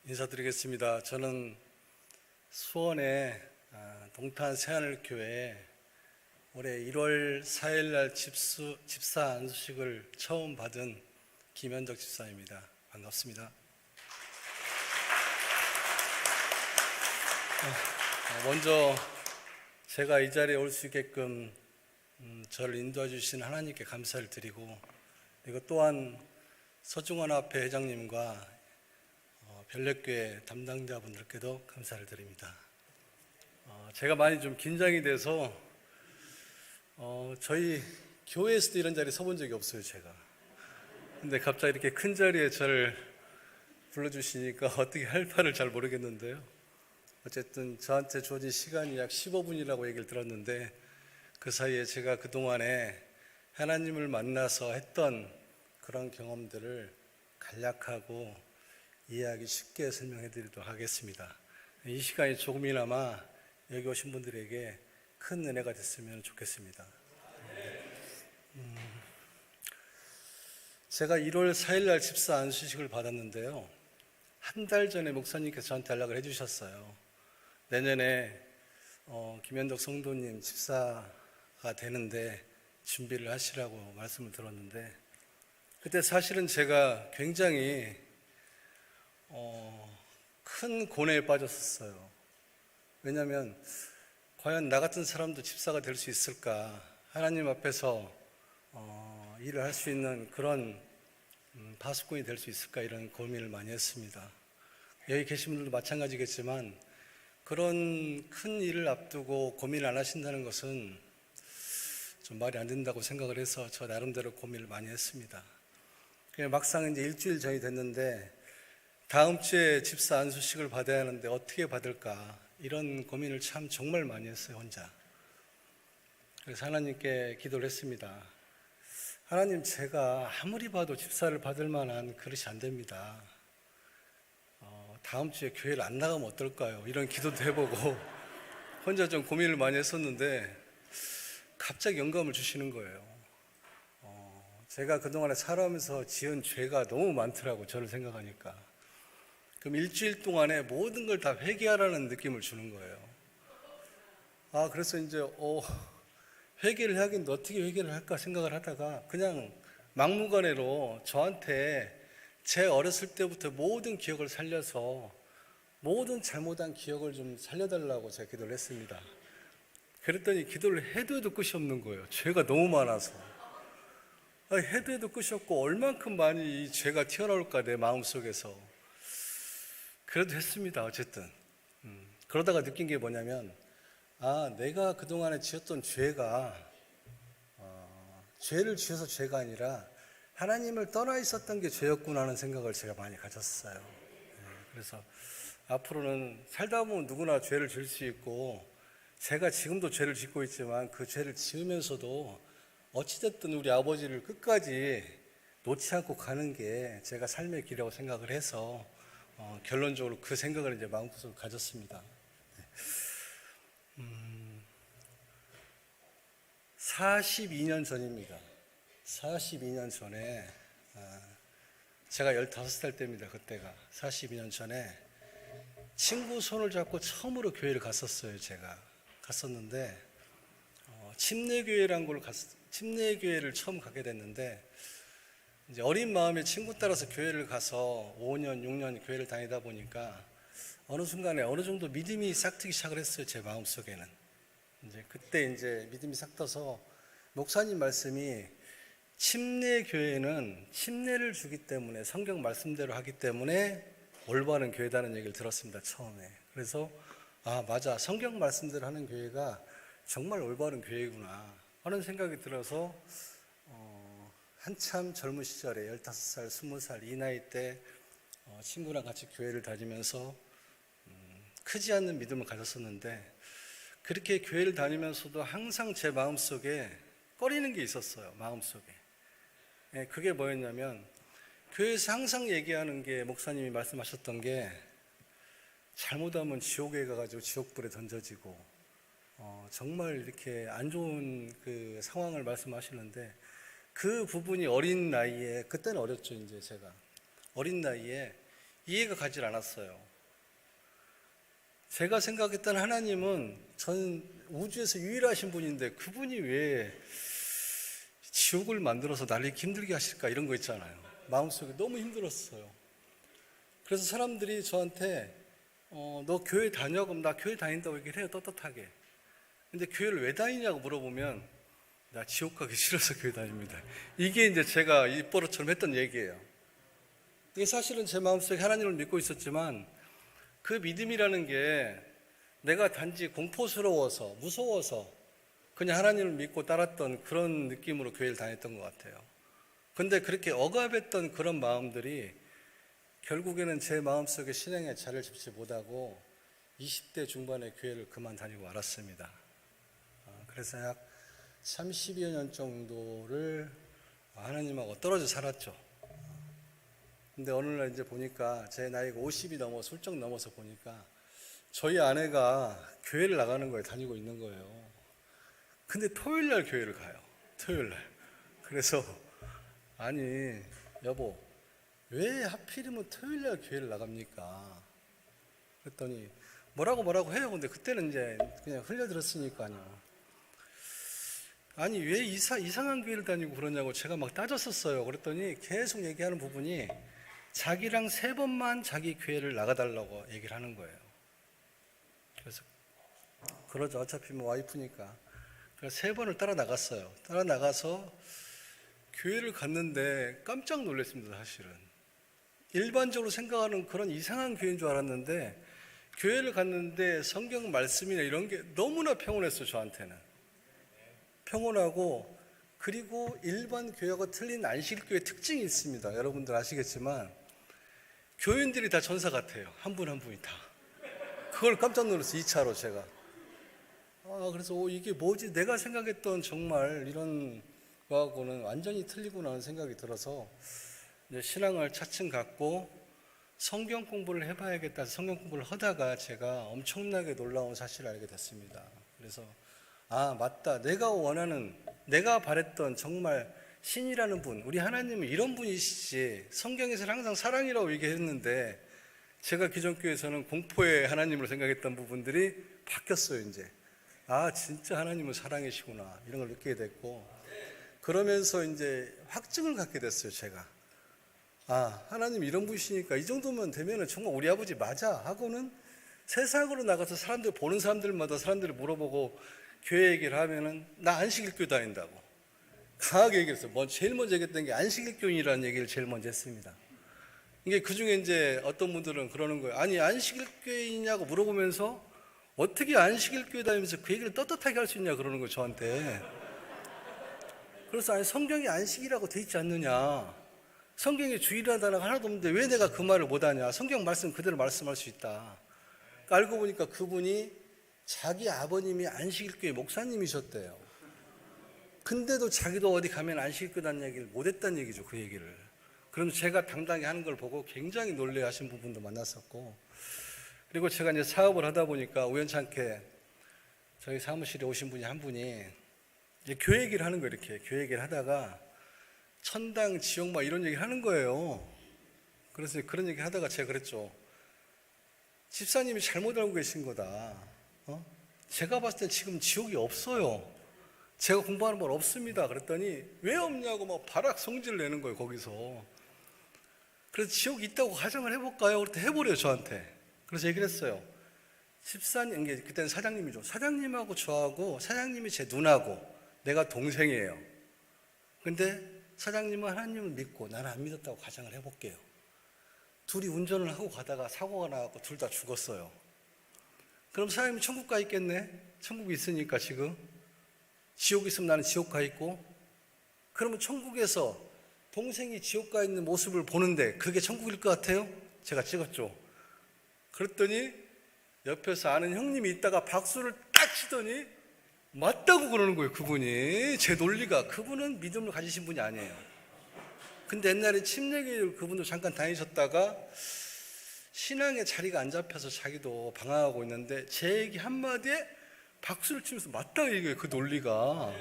인사드리겠습니다. 저는 수원의 동탄 새하늘교회에 올해 1월 4일 날 집사 안수식을 처음 받은 김현덕 집사입니다. 반갑습니다. 먼저 제가 이 자리에 올 수 있게끔 저를 인도해 주신 하나님께 감사를 드리고, 그리고 또한 서중원 앞에 회장님과 별내교회 담당자분들께도 감사를 드립니다. 제가 많이 좀 긴장이 돼서 저희 교회에서도 이런 자리에 서본 적이 없어요, 제가. 근데 갑자기 이렇게 큰 자리에 저를 불러주시니까 어떻게 할 바를 잘 모르겠는데요. 어쨌든 저한테 주어진 시간이 약 15분이라고 얘기를 들었는데, 그 사이에 제가 그동안에 하나님을 만나서 했던 그런 경험들을 간략하고 이해하기 쉽게 설명해 드리도록 하겠습니다. 이 시간이 조금이나마 여기 오신 분들에게 큰 은혜가 됐으면 좋겠습니다. 제가 1월 4일 날 집사 안수식을 받았는데요, 한 달 전에 목사님께서 저한테 연락을 해주셨어요. 내년에 김현덕 성도님 집사가 되는데 준비를 하시라고 말씀을 들었는데, 그때 사실은 제가 굉장히 큰 고뇌에 빠졌었어요. 왜냐하면 과연 나 같은 사람도 집사가 될 수 있을까, 하나님 앞에서 일을 할 수 있는 그런 파수꾼이 될 수 있을까, 이런 고민을 많이 했습니다. 여기 계신 분들도 마찬가지겠지만 그런 큰 일을 앞두고 고민을 안 하신다는 것은 좀 말이 안 된다고 생각을 해서 저 나름대로 고민을 많이 했습니다. 막상 이제 일주일 전이 됐는데 다음 주에 집사 안수식을 받아야 하는데 어떻게 받을까, 이런 고민을 참 정말 많이 했어요, 혼자. 그래서 하나님께 기도를 했습니다. 하나님, 제가 아무리 봐도 집사를 받을 만한 그릇이 안 됩니다. 다음 주에 교회를 안 나가면 어떨까요? 이런 기도도 해보고 혼자 좀 고민을 많이 했었는데 갑자기 영감을 주시는 거예요. 제가 그동안에 살아오면서 지은 죄가 너무 많더라고, 저를 생각하니까. 그럼 일주일 동안에 모든 걸 다 회개하라는 느낌을 주는 거예요. 그래서 이제 회개를 하긴 어떻게 회개를 할까 생각을 하다가 그냥 막무가내로 저한테 제 어렸을 때부터 모든 기억을 살려서 모든 잘못한 기억을 좀 살려달라고 제가 기도를 했습니다. 그랬더니 기도를 해도 끝이 없는 거예요. 죄가 너무 많아서. 해도 끝이 없고 얼만큼 많이 이 죄가 튀어나올까, 내 마음속에서. 그래도 했습니다, 어쨌든. 그러다가 느낀 게 뭐냐면, 내가 그동안에 지었던 죄가 죄를 지어서 죄가 아니라 하나님을 떠나 있었던 게 죄였구나 하는 생각을 제가 많이 가졌어요. 그래서 앞으로는 살다 보면 누구나 죄를 지을 수 있고, 제가 지금도 죄를 짓고 있지만 그 죄를 지으면서도 어찌됐든 우리 아버지를 끝까지 놓지 않고 가는 게 제가 삶의 길이라고 생각을 해서 결론적으로 그 생각을 이제 마음속으로 가졌습니다. 42년 전입니다. 42년 전에, 제가 15살 때입니다. 그때가 42년 전에 친구 손을 잡고 처음으로 교회를 갔었어요. 제가 갔었는데 침례교회를 처음 가게 됐는데, 이제 어린 마음에 친구 따라서 교회를 가서 5년, 6년 교회를 다니다 보니까 어느 순간에 어느 정도 믿음이 싹트기 시작을 했어요, 제 마음속에는. 그때 이제 믿음이 싹 터서 목사님 말씀이 침례교회는 침례를 주기 때문에, 성경 말씀대로 하기 때문에 올바른 교회다는 얘기를 들었습니다, 처음에. 그래서 맞아, 성경 말씀대로 하는 교회가 정말 올바른 교회구나 하는 생각이 들어서 한참 젊은 시절에 15살, 20살 이 나이 때 친구랑 같이 교회를 다니면서 크지 않는 믿음을 가졌었는데, 그렇게 교회를 다니면서도 항상 제 마음속에 꺼리는 게 있었어요, 마음속에. 그게 뭐였냐면, 교회에서 항상 얘기하는 게, 목사님이 말씀하셨던 게, 잘못하면 지옥에 가가지고 지옥불에 던져지고 정말 이렇게 안 좋은 그 상황을 말씀하시는데, 그 부분이 어린 나이에, 그때는 어렸죠, 이제 제가 어린 나이에 이해가 가질 않았어요. 제가 생각했던 하나님은 전 우주에서 유일하신 분인데 그분이 왜 지옥을 만들어서 나를 힘들게 하실까, 이런 거 있잖아요. 마음속에 너무 힘들었어요. 그래서 사람들이 저한테 너 교회 다녀? 그럼 나 교회 다닌다고 얘기를 해요, 떳떳하게. 근데 교회를 왜 다니냐고 물어보면 나 지옥 가기 싫어서 교회 다닙니다. 이게 이제 제가 입버릇처럼 했던 얘기예요. 이게 사실은 제 마음속에 하나님을 믿고 있었지만 그 믿음이라는 게 내가 단지 공포스러워서, 무서워서 그냥 하나님을 믿고 따랐던 그런 느낌으로 교회를 다녔던 것 같아요. 근데 그렇게 억압했던 그런 마음들이 결국에는 제 마음속에 신앙에 자리를 잡지 못하고 20대 중반에 교회를 그만 다니고 말았습니다. 그래서 약 30여 년 정도를 하나님하고 떨어져 살았죠. 근데 어느 날 이제 보니까 제 나이가 50이 넘어서 훌쩍 넘어서 보니까 저희 아내가 교회를 나가는 거예요. 다니고 있는 거예요. 근데 토요일 날 교회를 가요. 토요일 날. 그래서 아니 여보, 왜 하필이면 토요일 날 교회를 나갑니까? 그랬더니 뭐라고 해요. 근데 그때는 이제 그냥 흘려들었으니까요. 아니 왜 이상한 교회를 다니고 그러냐고 제가 막 따졌었어요. 그랬더니 계속 얘기하는 부분이 자기랑 3번만 자기 교회를 나가달라고 얘기를 하는 거예요. 그래서 그러죠. 어차피 뭐 와이프니까. 그래서 3번을 따라 나갔어요. 따라 나가서 교회를 갔는데 깜짝 놀랐습니다. 사실은 일반적으로 생각하는 그런 이상한 교회인 줄 알았는데 교회를 갔는데 성경 말씀이나 이런 게 너무나 평온했어요. 저한테는 평온하고, 그리고 일반 교회하고 틀린 안식일교회 특징이 있습니다. 여러분들 아시겠지만 교인들이 다 전사 같아요. 한 분 한 분이 다. 그걸 깜짝 놀랐어요. 2차로 제가. 그래서 이게 뭐지? 내가 생각했던 정말 이런 거하고는 완전히 틀리구나 하는 생각이 들어서 이제 신앙을 차츰 갖고 성경 공부를 해봐야겠다 해서 성경 공부를 하다가 제가 엄청나게 놀라운 사실을 알게 됐습니다. 그래서 맞다. 내가 원하는, 내가 바랬던 정말 신이라는 분, 우리 하나님은 이런 분이시지. 성경에서는 항상 사랑이라고 얘기했는데 제가 기존 교회에서는 공포의 하나님으로 생각했던 부분들이 바뀌었어요. 이제 진짜 하나님은 사랑이시구나, 이런 걸 느끼게 됐고, 그러면서 이제 확증을 갖게 됐어요. 제가 하나님 이런 분이시니까 이 정도면 되면은 정말 우리 아버지 맞아 하고는 세상으로 나가서 사람들 보는 사람들마다 사람들을 물어보고 교회 얘기를 하면은 나 안식일교회 다닌다고 강하게 얘기했어요. 제일 먼저 얘기했던 게 안식일교인이라는 얘기를 제일 먼저 했습니다. 이게 그 중에 이제 어떤 분들은 그러는 거예요. 아니 안식일교인이냐고 물어보면서 어떻게 안식일교회 다니면서 그 얘기를 떳떳하게 할 수 있냐 그러는 거예요. 저한테. 그래서 성경에 안식이라고 돼 있지 않느냐, 성경에 주일이라는 단어가 하나도 없는데 왜 내가 그 말을 못하냐, 성경 말씀 그대로 말씀할 수 있다. 알고 보니까 그분이 자기 아버님이 안식일교회 목사님이셨대요. 근데도 자기도 어디 가면 안식일교회 다니는 얘기를 못했다는 얘기죠. 그 얘기를. 그럼 제가 당당히 하는 걸 보고 굉장히 놀래하신 부분도 만났었고, 그리고 제가 이제 사업을 하다 보니까 우연찮게 저희 사무실에 오신 분이 한 분이 교회 얘기를 하는 거예요. 이렇게 교회 얘기를 하다가 천당 지옥 막 이런 얘기를 하는 거예요. 그래서 그런 얘기 하다가 제가 그랬죠. 집사님이 잘못 알고 계신 거다. 제가 봤을 때 지금 지옥이 없어요. 제가 공부하는 건 없습니다. 그랬더니 왜 없냐고 막 발악 성질을 내는 거예요. 거기서. 그래서 지옥이 있다고 가정을 해볼까요? 그랬더니 해보래요. 저한테. 그래서 얘기를 했어요. 집사님, 그때는 사장님이죠. 사장님하고 저하고, 사장님이 제 누나고 내가 동생이에요. 근데 사장님은 하나님을 믿고 나는 안 믿었다고 가정을 해볼게요. 둘이 운전을 하고 가다가 사고가 나고 둘 다 죽었어요. 그럼 사장님이 천국 가 있겠네? 천국이 있으니까 지금. 지옥 있으면 나는 지옥 가 있고, 그러면 천국에서 동생이 지옥 가 있는 모습을 보는데 그게 천국일 것 같아요? 제가 찍었죠. 그랬더니 옆에서 아는 형님이 있다가 박수를 딱 치더니 맞다고 그러는 거예요. 그분이. 제 논리가, 그분은 믿음을 가지신 분이 아니에요. 근데 옛날에 침례교회를 그분도 잠깐 다니셨다가 신앙의 자리가 안 잡혀서 자기도 방황하고 있는데 제 얘기 한마디에 박수를 치면서 맞다 얘기해요. 그 논리가.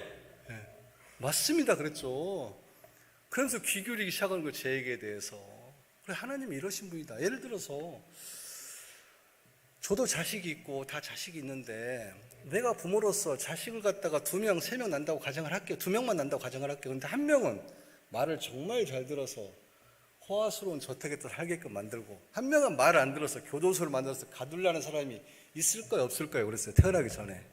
맞습니다 그랬죠. 그러면서 귀 기울이기 시작하는 거예요. 제 얘기에 대해서. 그래, 하나님이 이러신 분이다. 예를 들어서 저도 자식이 있고 다 자식이 있는데 내가 부모로서 자식을 갖다가 2명, 3명 난다고 가정을 할게요. 2명만 난다고 가정을 할게요. 근데 한 명은 말을 정말 잘 들어서 호화스러운 저택에서 살게끔 만들고, 한 명은 말을 안 들어서 교도소를 만들어서 가두려는 사람이 있을까요, 없을까요? 그랬어요. 태어나기 전에.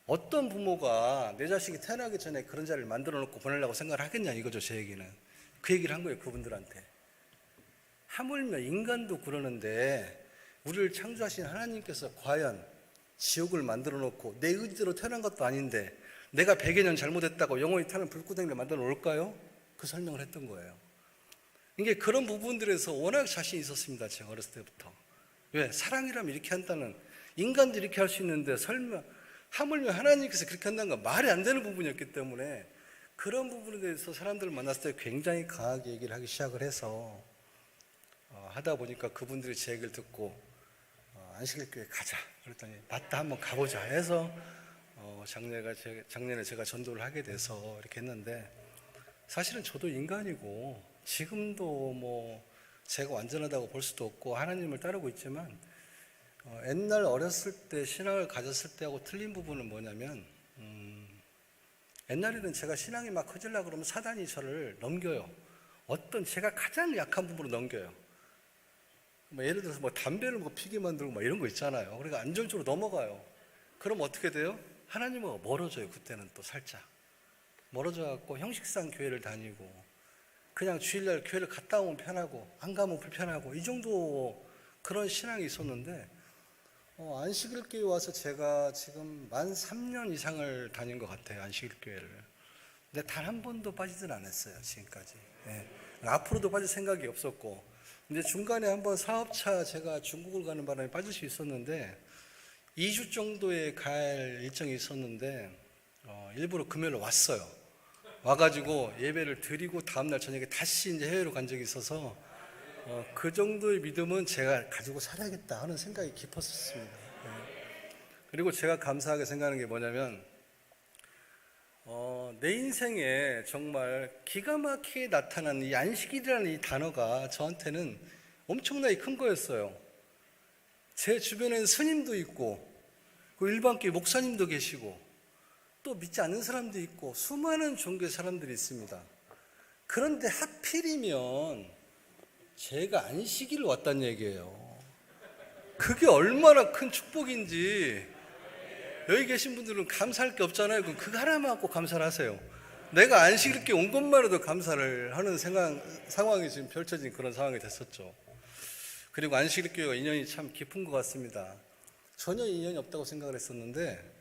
어떤 부모가 내 자식이 태어나기 전에 그런 자리를 만들어 놓고 보내려고 생각을 하겠냐, 이거죠. 제 얘기는 그 얘기를 한 거예요, 그분들한테. 하물며 인간도 그러는데 우리를 창조하신 하나님께서 과연 지옥을 만들어 놓고 내 의지대로 태어난 것도 아닌데 내가 100여 년 잘못했다고 영원히 타는 불구덩이를 만들어 놓을까요? 그 설명을 했던 거예요. 이게 그런 부분들에서 워낙 자신이 있었습니다. 제가 어렸을 때부터. 왜? 사랑이라면 이렇게 한다는, 인간도 이렇게 할 수 있는데 설명, 하물며 하나님께서 그렇게 한다는 건 말이 안 되는 부분이었기 때문에 그런 부분에 대해서 사람들을 만났을 때 굉장히 강하게 얘기를 하기 시작을 해서 하다 보니까 그분들이 제 얘기를 듣고 안식일교회 가자 그랬더니 맞다, 한번 가보자 해서 작년에 제가 전도를 하게 돼서 이렇게 했는데, 사실은 저도 인간이고 지금도 뭐 제가 완전하다고 볼 수도 없고 하나님을 따르고 있지만 옛날 어렸을 때 신앙을 가졌을 때하고 틀린 부분은 뭐냐면 옛날에는 제가 신앙이 막 커지려고 그러면 사단이 저를 넘겨요. 어떤 제가 가장 약한 부분으로 넘겨요. 뭐 예를 들어서 뭐 담배를 뭐 피게 만들고 막 이런 거 있잖아요. 그러니까 안정적으로 넘어가요. 그럼 어떻게 돼요? 하나님하고 멀어져요. 그때는 또 살짝 멀어져 갖고 형식상 교회를 다니고 그냥 주일날 교회를 갔다 오면 편하고 안 가면 불편하고 이 정도 그런 신앙이 있었는데 안식일교회 와서 제가 지금 만 3년 이상을 다닌 것 같아요. 안식일교회를. 근데 단 한 번도 빠지진 않았어요. 지금까지. 네. 앞으로도 빠질 생각이 없었고, 근데 중간에 한번 사업차 제가 중국을 가는 바람에 빠질 수 있었는데 2주 정도에 갈 일정이 있었는데 일부러 금요일로 왔어요. 와가지고 예배를 드리고 다음날 저녁에 다시 이제 해외로 간 적이 있어서 그 정도의 믿음은 제가 가지고 살아야겠다 하는 생각이 깊었습니다. 그리고 제가 감사하게 생각하는 게 뭐냐면 내 인생에 정말 기가 막히게 나타난 이 안식일이라는 이 단어가 저한테는 엄청나게 큰 거였어요. 제 주변에는 스님도 있고 그 일반교회 목사님도 계시고 또 믿지 않는 사람도 있고 수많은 종교의 사람들이 있습니다. 그런데 하필이면 제가 안식일을 왔다는 얘기예요. 그게 얼마나 큰 축복인지 여기 계신 분들은 감사할 게 없잖아요. 그럼 그거 하나만 갖고 감사를 하세요. 내가 안식일께 온 것만으로도 감사를 하는 상황이 지금 펼쳐진 그런 상황이 됐었죠. 그리고 안식일교회가 인연이 참 깊은 것 같습니다. 전혀 인연이 없다고 생각을 했었는데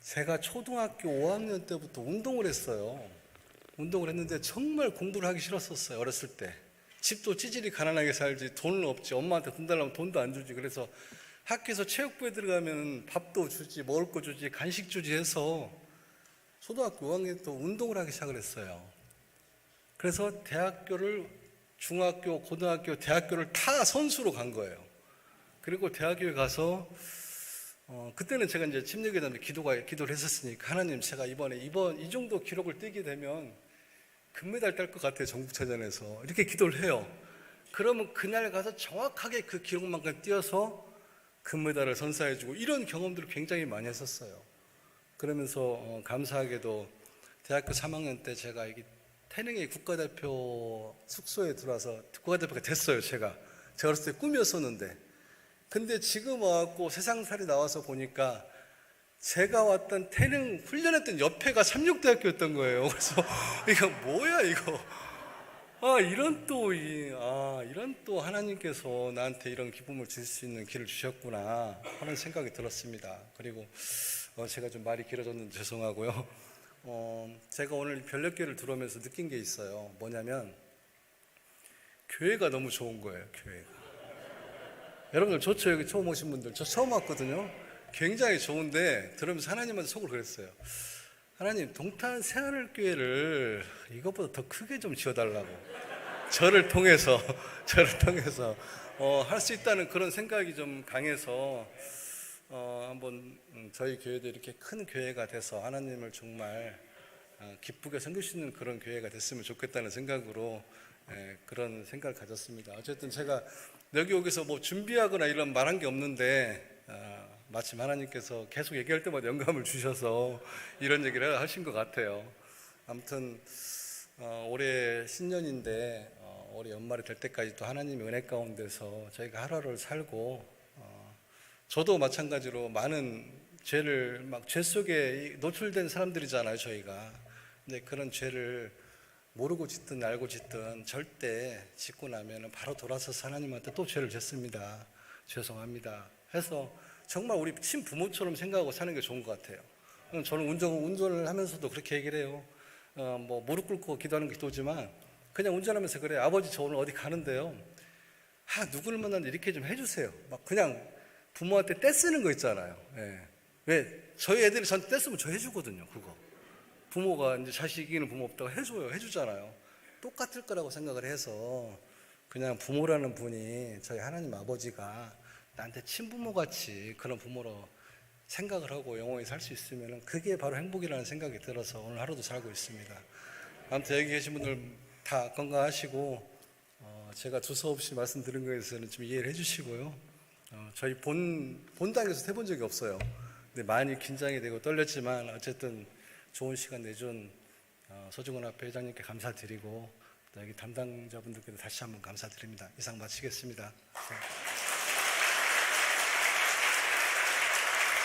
제가 초등학교 5학년 때부터 운동을 했어요. 운동을 했는데 정말 공부를 하기 싫었었어요. 어렸을 때. 집도 찌질이 가난하게 살지 돈은 없지, 엄마한테 돈 달라면 돈도 안 주지. 그래서 학교에서 체육부에 들어가면 밥도 주지, 먹을 거 주지, 간식 주지 해서 초등학교 5학년 때 운동을 하기 시작을 했어요. 그래서 대학교를, 중학교, 고등학교, 대학교를 다 선수로 간 거예요. 그리고 대학교에 가서 그때는 제가 이제 침례교단에 기도를 했었으니까 하나님, 제가 이번 이 정도 기록을 뛰게 되면 금메달 딸 것 같아요. 전국체전에서. 이렇게 기도를 해요. 그러면 그날 가서 정확하게 그 기록만큼 뛰어서 금메달을 선사해주고 이런 경험들을 굉장히 많이 했었어요. 그러면서 감사하게도 대학교 3학년 때 제가 이 태릉의 국가대표 숙소에 들어와서 국가대표가 됐어요. 제가 어렸을 때 꿈이었었는데, 근데 지금 와갖고 세상살이 나와서 보니까 제가 왔던 태릉 훈련했던 옆에가 삼육대학교였던 거예요. 그래서 이거 뭐야 이거. 이런 또 하나님께서 나한테 이런 기쁨을 줄 수 있는 길을 주셨구나 하는 생각이 들었습니다. 그리고 제가 좀 말이 길어졌는데 죄송하고요. 제가 오늘 별력교회를 들어오면서 느낀 게 있어요. 뭐냐면 교회가 너무 좋은 거예요. 교회가. 여러분들 좋죠? 여기 처음 오신 분들. 저 처음 왔거든요. 굉장히 좋은데 들으면서 하나님한테 속으로 그랬어요. 하나님, 동탄 새하늘교회를 이것보다 더 크게 좀 지어달라고. 저를 통해서 할 수 있다는 그런 생각이 좀 강해서 한번 저희 교회도 이렇게 큰 교회가 돼서 하나님을 정말 기쁘게 섬길 수 있는 그런 교회가 됐으면 좋겠다는 생각으로 그런 생각을 가졌습니다. 어쨌든 제가 여기 오기서 뭐 준비하거나 이런 말한 게 없는데 마침 하나님께서 계속 얘기할 때마다 영감을 주셔서 이런 얘기를 하신 것 같아요. 아무튼 올해 신년인데 올해 연말이 될 때까지 또 하나님의 은혜 가운데서 저희가 하루를 살고 저도 마찬가지로 많은 죄를 막 죄 속에 노출된 사람들이잖아요, 저희가. 근데 그런 죄를 모르고 짓든 알고 짓든 절대 짓고 나면은 바로 돌아서서 하나님한테 또 죄를 짓습니다. 죄송합니다. 해서 정말 우리 친부모처럼 생각하고 사는 게 좋은 것 같아요. 저는 운전을 하면서도 그렇게 얘기를 해요. 뭐 무릎 꿇고 기도하는 게 기도지만 그냥 운전하면서 그래. 아버지 저 오늘 어디 가는데요. 누구를 만나는데 이렇게 좀 해주세요. 막 그냥 부모한테 떼쓰는 거 있잖아요. 왜 저희 애들이 저한테 떼쓰면 저 해주거든요. 그거 부모가 이제 자식 이기는 부모 없다고 해주잖아요. 똑같을 거라고 생각을 해서 그냥 부모라는 분이 저희 하나님 아버지가 나한테 친부모같이 그런 부모로 생각을 하고 영원히 살 수 있으면 그게 바로 행복이라는 생각이 들어서 오늘 하루도 살고 있습니다. 아무튼 여기 계신 분들 다 건강하시고 제가 두서없이 말씀드린 거에 대해서는 좀 이해를 해주시고요. 저희 본당에서 해본 적이 없어요. 근데 많이 긴장이 되고 떨렸지만 어쨌든 좋은 시간 내준 서중원 앞에 회장님께 감사드리고 또 여기 담당자분들께도 다시 한번 감사드립니다. 이상 마치겠습니다.